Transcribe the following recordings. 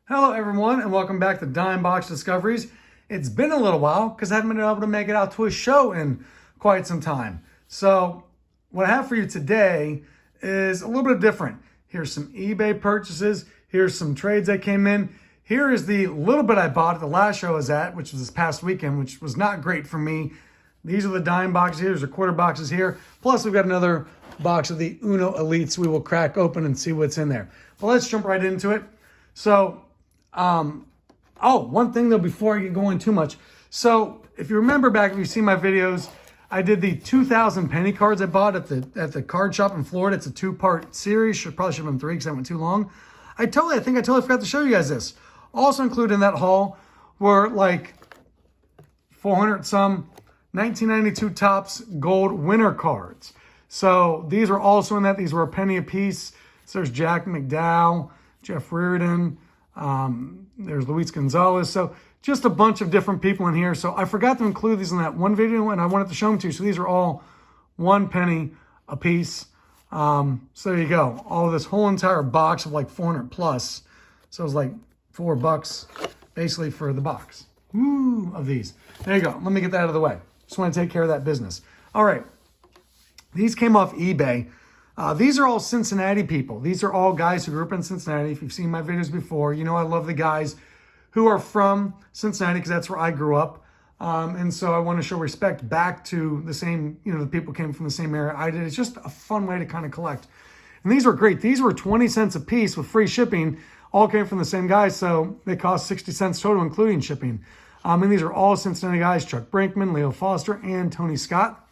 Hello everyone and welcome back to Dime Box Discoveries. It's been a little while because I haven't been able to make it out to a show in quite some time. So what I have for you today is a little bit different. Here's some eBay purchases. Here's some trades that came in. Here is the little bit I bought at the last show I was at, which was this past weekend, which was not great for me. These are the dime boxes here. There's the quarter boxes here. Plus we've got another box of the Uno Elites we will crack open and see what's in there. But let's jump right into it. So one thing though, before I get going too much. So if you remember back, if you've seen my videos, I did the 2,000 penny cards I bought at the card shop in Florida. It's a 2-part series. Probably should have been 3 because I went too long. I think I totally forgot to show you guys this. Also included in that haul were like 400 some 1992 Topps gold winner cards. So these are also in that. These were a penny a piece. So there's Jack McDowell, Jeff Reardon, there's Luis Gonzalez. So just a bunch of different people in here. So I forgot to include these in that one video and I wanted to show them to you. So these are all 1 penny a piece. So there you go. All of this whole entire box of like 400 plus. So it was like $4 basically for the box. Woo, of these. There you go. Let me get that out of the way. Just want to take care of that business. All right. These came off eBay. These are all Cincinnati people. These are all guys who grew up in Cincinnati. If you've seen my videos before, you know I love the guys who are from Cincinnati because that's where I grew up. And so I want to show respect back to the same, the people came from the same area I did. It's just a fun way to kind of collect. And these were great. These were 20 cents a piece with free shipping. All came from the same guys, so they cost 60 cents total, including shipping. And these are all Cincinnati guys: Chuck Brinkman, Leo Foster, and Tony Scott.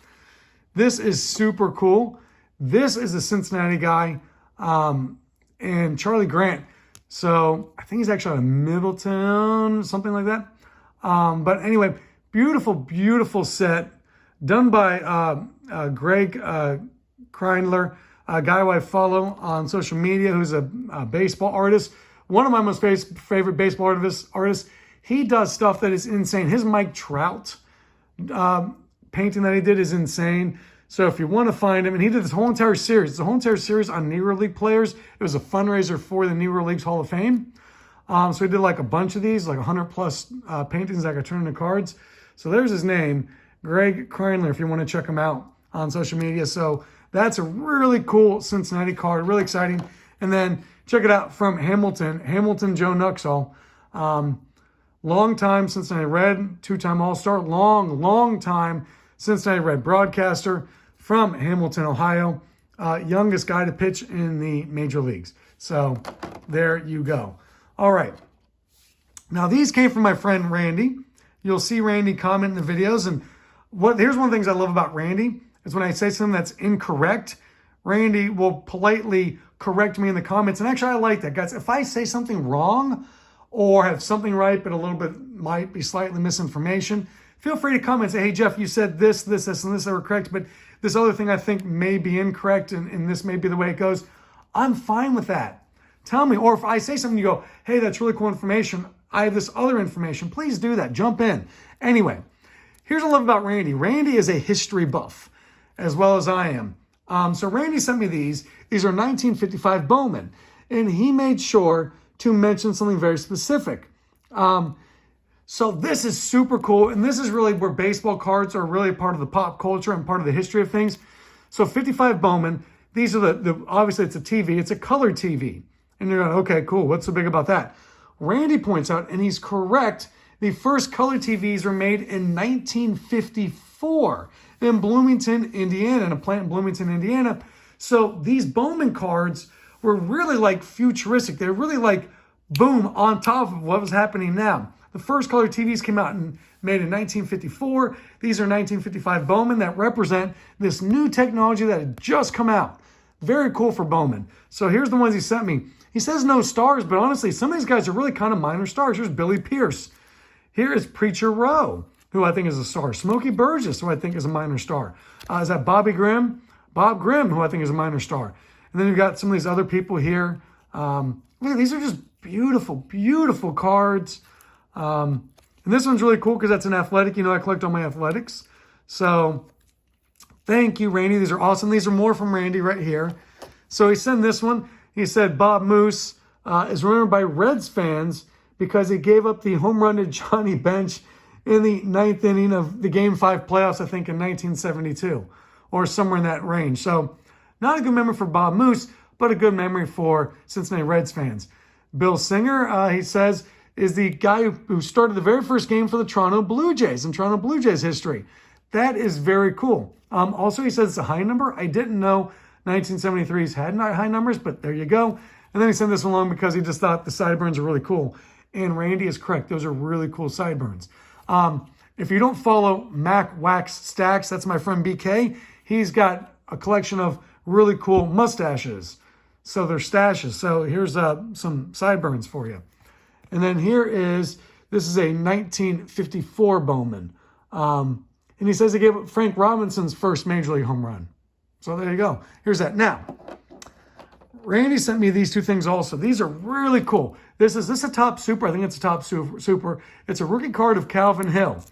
This is super cool. This is a Cincinnati guy, and Charlie Grant. So I think he's actually out of Middletown, something like that. But anyway, beautiful, beautiful set done by Greg Kreindler, a guy who I follow on social media who's a baseball artist. One of my most favorite baseball artists. He does stuff that is insane. His Mike Trout painting that he did is insane. So if you want to find him, and he did this whole entire series. It's a whole entire series on Negro League players. It was a fundraiser for the Negro League's Hall of Fame. So he did like a bunch of these, like 100 plus paintings that got turned into cards. So there's his name, Greg Kreindler, if you want to check him out on social media. So that's a really cool Cincinnati card, really exciting. And then check it out from Hamilton Joe Nuxall. Long time Cincinnati Red, 2-time All-Star, long time Cincinnati Red broadcaster from Hamilton, Ohio. Youngest guy to pitch in the major leagues. So there you go. All right. Now these came from my friend Randy. You'll see Randy comment in the videos. And here's one of the things I love about Randy is when I say something that's incorrect, Randy will politely correct me in the comments. And actually I like that, guys. If I say something wrong or have something right, but a little bit might be slightly misinformation, feel free to comment and say, hey, Jeff, you said this, and this that were correct, but this other thing I think may be incorrect, and this may be the way it goes. I'm fine with that. Tell me. Or if I say something, you go, hey, that's really cool information. I have this other information. Please do that. Jump in. Anyway, here's what I love about Randy. Randy is a history buff, as well as I am. So Randy sent me these. These are 1955 Bowman, and he made sure to mention something very specific. So this is super cool, and this is really where baseball cards are really a part of the pop culture and part of the history of things. So 55 Bowman, these are the obviously it's a TV, it's a color TV. And you're going, okay, cool, what's so big about that? Randy points out, and he's correct, the first color TVs were made in 1954 in Bloomington, Indiana, in a plant in Bloomington, Indiana. So these Bowman cards were really like futuristic. They're really like, boom, on top of what was happening now. The first color TVs came out and made in 1954. These are 1955 Bowman that represent this new technology that had just come out. Very cool for Bowman. So here's the ones he sent me. He says no stars, but honestly, some of these guys are really kind of minor stars. Here's Billy Pierce. Here is Preacher Rowe, who I think is a star. Smokey Burgess, who I think is a minor star. Is that Bobby Grimm? Bob Grimm, who I think is a minor star. And then you've got some of these other people here. Look, these are just beautiful, beautiful cards. And this one's really cool because that's an athletic. I collect all my athletics. So thank you, Randy. These are awesome. These are more from Randy right here. So he sent this one. He said Bob Moose, is remembered by Reds fans because he gave up the home run to Johnny Bench in the 9th inning of the Game 5 playoffs, I think in 1972, or somewhere in that range. So not a good memory for Bob Moose, but a good memory for Cincinnati Reds fans. Bill Singer, he says, is the guy who started the very first game for the Toronto Blue Jays in Toronto Blue Jays history. That is very cool. Also, he says it's a high number. I didn't know 1973's had high numbers, but there you go. And then he sent this along because he just thought the sideburns are really cool. And Randy is correct. Those are really cool sideburns. If you don't follow Mac Wax Stacks, that's my friend BK. He's got a collection of really cool mustaches. So they're stashes. So here's some sideburns for you. And then this is a 1954 Bowman. And he says he gave up Frank Robinson's first Major League home run. So there you go. Here's that. Now, Randy sent me these two things also. These are really cool. Is this a top super? I think it's a top super. It's a rookie card of Calvin Hill.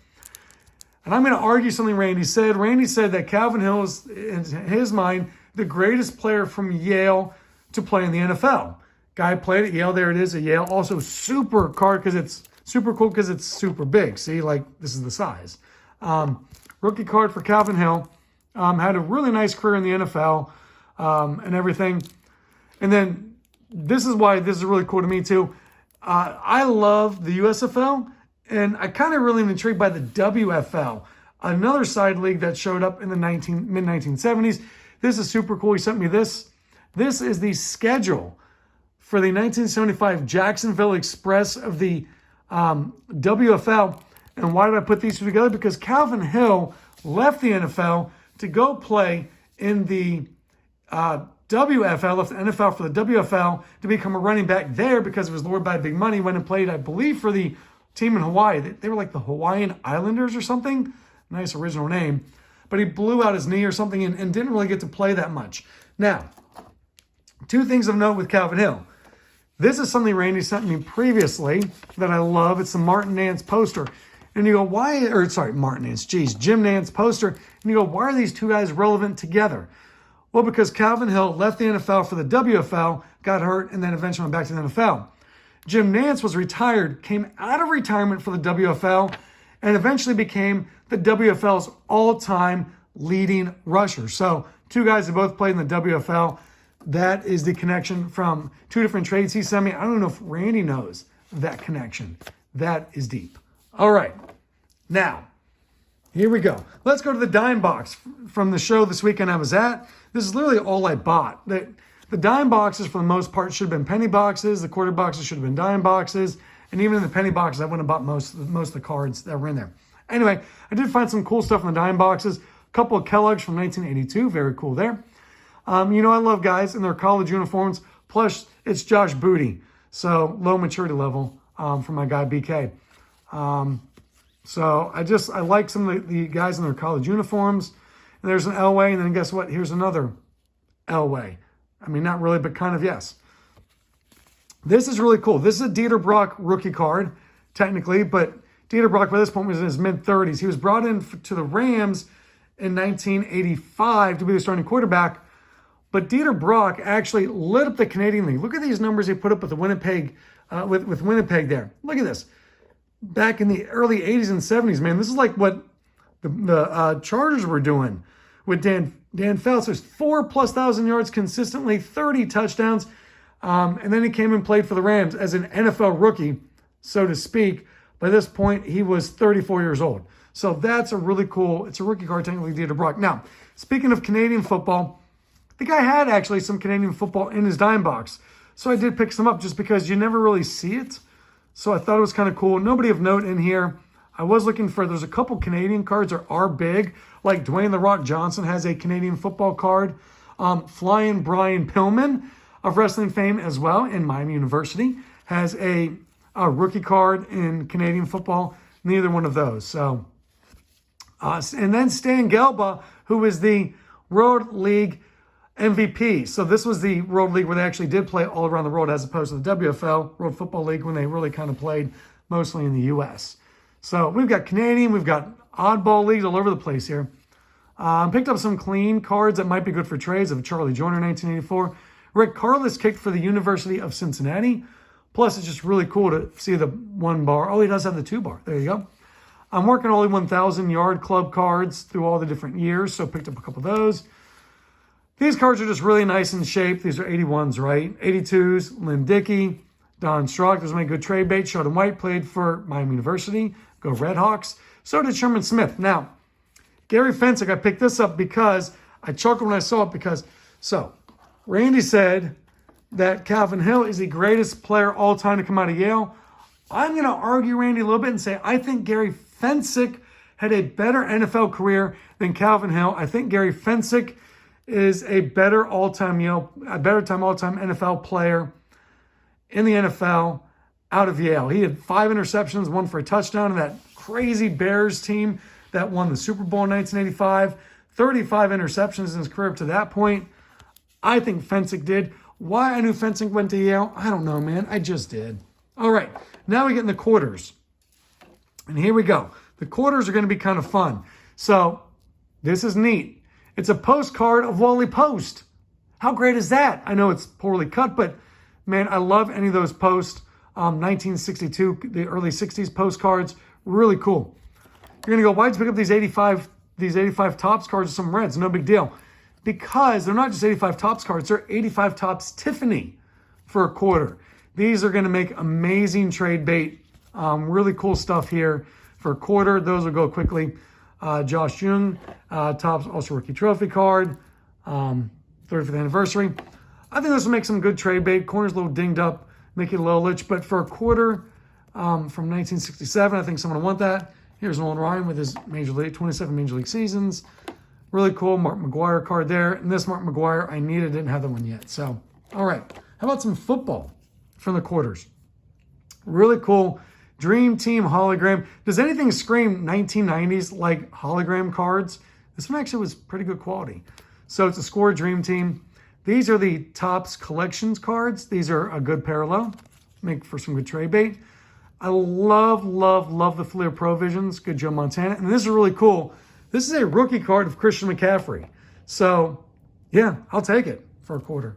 And I'm going to argue something Randy said. Randy said that Calvin Hill is, in his mind, the greatest player from Yale to play in the NFL. Guy played at Yale. There it is at Yale. Also super card because it's super cool because it's super big. See, like this is the size. Rookie card for Calvin Hill. Had a really nice career in the NFL and everything. And then this is why this is really cool to me too. I love the USFL, and I kind of really am intrigued by the WFL, another side league that showed up in the mid-1970s. This is super cool. He sent me this. This is the schedule for the 1975 Jacksonville Express of the WFL. And why did I put these two together? Because Calvin Hill left the NFL to go play in the WFL, left the NFL for the WFL to become a running back there because it was lured by big money. Went and played, I believe, for the team in Hawaii. They were like the Hawaiian Islanders or something. Nice original name. But he blew out his knee or something and didn't really get to play that much. Now, two things of note with Calvin Hill. This is something Randy sent me previously that I love. It's the Martin Nance poster. And you go, Jim Nance poster. And you go, why are these two guys relevant together? Well, because Calvin Hill left the NFL for the WFL, got hurt, and then eventually went back to the NFL. Jim Nance was retired, came out of retirement for the WFL, and eventually became the WFL's all-time leading rusher. So two guys that both played in the WFL. That is the connection from two different trades he sent me. I don't know if Randy knows that connection. That is deep. All right. Now, here we go. Let's go to the dime box from the show this weekend I was at. This is literally all I bought. The dime boxes, for the most part, should have been penny boxes. The quarter boxes should have been dime boxes. And even in the penny boxes, I wouldn't have bought most of the cards that were in there. Anyway, I did find some cool stuff in the dime boxes. A couple of Kellogg's from 1982. Very cool there. I love guys in their college uniforms. Plus, it's Josh Booty. So, low maturity level for my guy, BK. So, I like some of the guys in their college uniforms. And there's an Elway, and then guess what? Here's another Elway. I mean, not really, but kind of yes. This is really cool. This is a Dieter Brock rookie card, technically, but Dieter Brock by this point was in his mid-30s. He was brought in to the Rams in 1985 to be the starting quarterback. But Dieter Brock actually lit up the Canadian League. Look at these numbers he put up with the Winnipeg, with Winnipeg there. Look at this. Back in the early 80s and 70s, man, this is like what the Chargers were doing with Dan Fouts. There's 4,000+ yards consistently, 30 touchdowns. And then he came and played for the Rams as an NFL rookie, so to speak. By this point, he was 34 years old. So that's a really cool, it's a rookie card, technically, Dieter Brock. Now, speaking of Canadian football, the guy had actually some Canadian football in his dime box. So I did pick some up just because you never really see it. So I thought it was kind of cool. Nobody of note in here. I was looking for, there's a couple Canadian cards that are big. Like Dwayne "The Rock" Johnson has a Canadian football card. Flying Brian Pillman of wrestling fame as well in Miami University has a rookie card in Canadian football. Neither one of those. So, and then Stan Gelba, who is the World League MVP. So this was the World League where they actually did play all around the world as opposed to the WFL, World Football League, when they really kind of played mostly in the U.S. So we've got Canadian, we've got oddball leagues all over the place here. Picked up some clean cards that might be good for trades of Charlie Joyner, 1984. Rick Carlos kicked for the University of Cincinnati. Plus, it's just really cool to see the 1 bar. Oh, he does have the 2 bar. There you go. I'm working all the 1,000 yard club cards through all the different years, so picked up a couple of those. These cards are just really nice in shape. These are 81s, right? 82s, Lynn Dickey, Don Strock. There's my good trade bait. Sheldon White played for Miami University. Go Redhawks. So did Sherman Smith. Now, Gary Fensick, I picked this up because I chuckled when I saw it because, Randy said that Calvin Hill is the greatest player all time to come out of Yale. I'm going to argue Randy a little bit and say I think Gary Fensick had a better NFL career than Calvin Hill. I think Gary Fensick is a better all-time all-time NFL player in the NFL out of Yale. He had 5 interceptions, 1 for a touchdown, in that crazy Bears team that won the Super Bowl in 1985. 35 interceptions in his career up to that point. I think Fensick did. Why I knew Fensick went to Yale, I don't know, man. I just did. All right, now we get in the quarters. And here we go. The quarters are going to be kind of fun. So this is neat. It's a postcard of Wally Post. How great is that? I know it's poorly cut, but man, I love any of those Post 1962, the early 60s postcards. Really cool. You're going to go, why'd you pick up these 85 Topps cards with some reds? No big deal. Because they're not just 85 Topps cards, they're 85 Topps Tiffany for a quarter. These are going to make amazing trade bait. Really cool stuff here for a quarter. Those will go quickly. Josh Jung, Topps Also Rookie Trophy card, 35th anniversary. I think this will make some good trade bait. Corner's a little dinged up, make it a little lich, but for a quarter from 1967, I think someone will want that. Here's Nolan Ryan with his 27 Major League seasons. Really cool Mark McGwire card there. And this Mark McGwire, I needed, didn't have that one yet. So, all right. How about some football from the quarters? Really cool Dream Team hologram. Does anything scream 1990s like hologram cards? This one actually was pretty good quality. So it's a Score Dream Team. These are the Topps Collections cards. These are a good parallel. Make for some good trade bait. I love, love, love the Fleer Provisions. Good Joe Montana. And this is really cool. This is a rookie card of Christian McCaffrey. So, yeah, I'll take it for a quarter.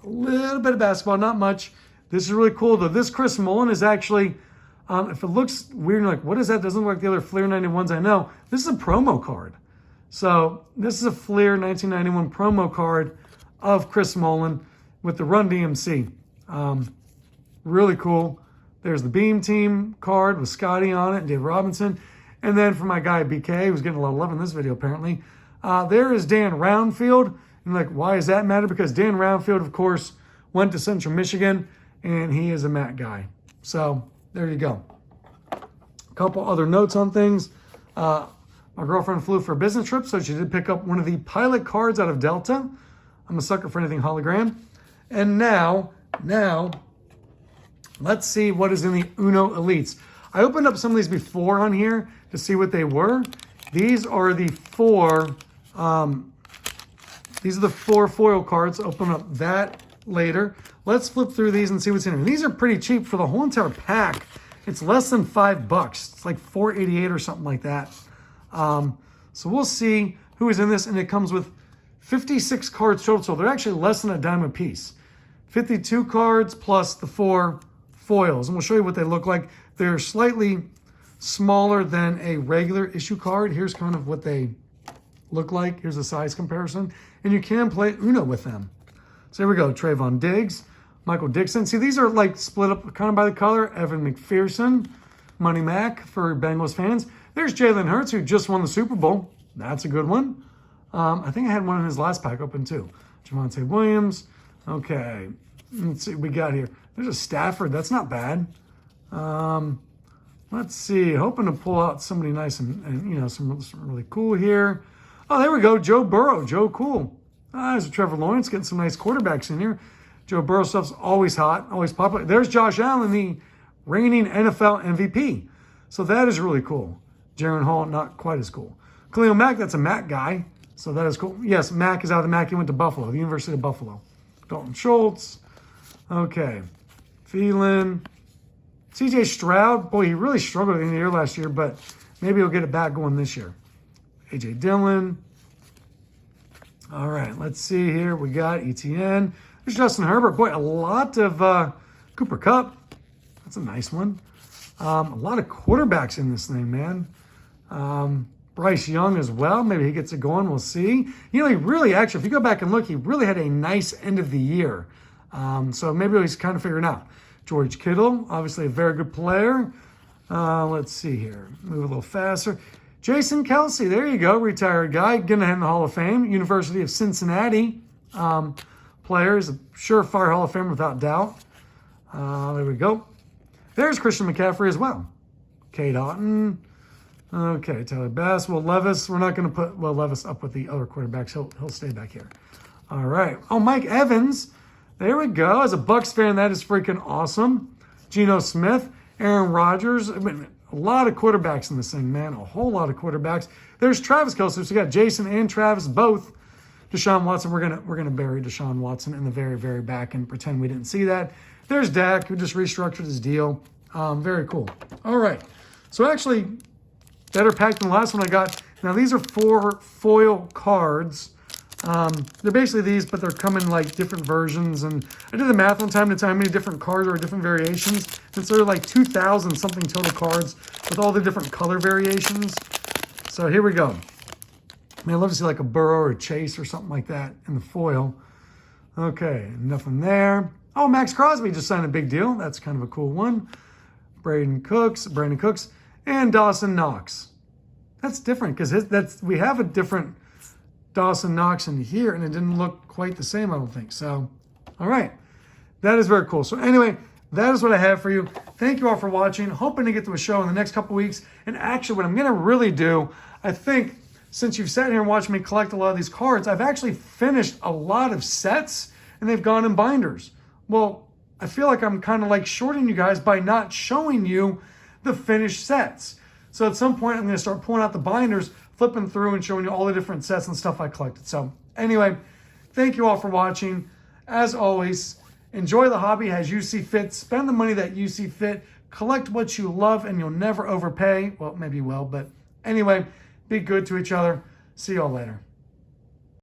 A little bit of basketball, not much. This is really cool, though. This Chris Mullen is actually, if it looks weird, you're like, what is that? Doesn't look like the other Fleer 91s I know. This is a promo card. So, this is a Fleer 1991 promo card of Chris Mullen with the Run DMC. Really cool. There's the Beam Team card with Scotty on it and Dave Robinson. And then for my guy BK, who's getting a lot of love in this video apparently, there is Dan Roundfield. And like, why does that matter? Because Dan Roundfield, of course, went to Central Michigan, and he is a Mac guy. So there you go. A couple other notes on things. My girlfriend flew for a business trip, so she did pick up one of the pilot cards out of Delta. I'm a sucker for anything hologram. And now, let's see what is in the Uno Elites. I opened up some of these before on here to see what they were. These are the 4 foil cards. Open up that later. Let's flip through these and see what's in here. These are pretty cheap for the whole entire pack. It's less than $5. It's like $4.88 or something like that. So we'll see who is in this, and it comes with 56 cards total. So they're actually less than a dime a piece. 52 cards plus the 4 foils, and we'll show you what they look like. They're slightly smaller than a regular issue card. Here's kind of what they look like. Here's a size comparison. And you can play Uno with them. So here we go. Trayvon Diggs, Michael Dixon. See, these are like split up kind of by the color. Evan McPherson, Money Mac for Bengals fans. There's Jalen Hurts, who just won the Super Bowl. That's a good one. I think I had one in his last pack open too. Javonte Williams. Okay. Let's see what we got here. There's a Stafford. That's not bad. Let's see. Hoping to pull out somebody nice and you know, some really cool here. Oh, there we go. Joe Burrow. Joe Cool. There's a Trevor Lawrence getting some nice quarterbacks in here. Joe Burrow stuff's always hot, always popular. There's Josh Allen, the reigning NFL MVP. So that is really cool. Jaron Hall, not quite as cool. Khalil Mack, that's a Mac guy. So that is cool. Yes, Mack is out of the Mac. He went to Buffalo, the University of Buffalo. Dalton Schultz. Okay. Thielen. CJ Stroud. Boy, he really struggled in the year last year, but maybe he'll get it back going this year. AJ Dillon. All right, let's see here. We got ETN. There's Justin Herbert. Boy, a lot of Cooper Kupp. That's a nice one. A lot of quarterbacks in this thing, man. Bryce Young as well. Maybe he gets it going. We'll see. You know, he really, actually, if you go back and look, he really had a nice end of the year. So maybe he's kind of figuring out. George Kittle, obviously a very good player. Let's see here. Move a little faster. Jason Kelsey, there you go. Retired guy. Going to head in the Hall of Fame. University of Cincinnati player. Is a surefire Hall of Fame without doubt. There we go. There's Christian McCaffrey as well. Cade Otton. Okay, Tyler Bass. Will Levis. We're not going to put Will Levis up with the other quarterbacks. He'll stay back here. All right. Oh, Mike Evans. There we go. As a Bucs fan, that is freaking awesome. Geno Smith, Aaron Rodgers. I mean, a lot of quarterbacks in this thing, man. A whole lot of quarterbacks. There's Travis Kelce. So we got Jason and Travis both. Deshaun Watson. We're gonna bury Deshaun Watson in the very, very back and pretend we didn't see that. There's Dak, who just restructured his deal. Very cool. All right. So actually, better packed than the last one I got. Now, these are 4 foil cards. They're basically these, but they're coming like different versions. And I did the math one time to tell how many different cards or different variations. And so they're like 2,000 something total cards with all the different color variations. So here we go. I mean, I'd love to see like a Burrow or a Chase or something like that in the foil. Okay, nothing there. Oh, Max Crosby just signed a big deal. That's kind of a cool one. Brandon Cooks, and Dawson Knox. That's different because we have a different Dawson Knox in here, and it didn't look quite the same, I don't think. So, all right. That is very cool. So anyway, that is what I have for you. Thank you all for watching. Hoping to get to a show in the next couple weeks. And actually, what I'm going to really do, I think, since you've sat here and watched me collect a lot of these cards, I've actually finished a lot of sets, and they've gone in binders. Well, I feel like I'm kind of like shorting you guys by not showing you the finished sets. So at some point, I'm going to start pulling out the binders, flipping through and showing you all the different sets and stuff I collected. So anyway, thank you all for watching. As always, enjoy the hobby as you see fit. Spend the money that you see fit. Collect what you love and you'll never overpay. Well, maybe you will, but anyway, be good to each other. See y'all later.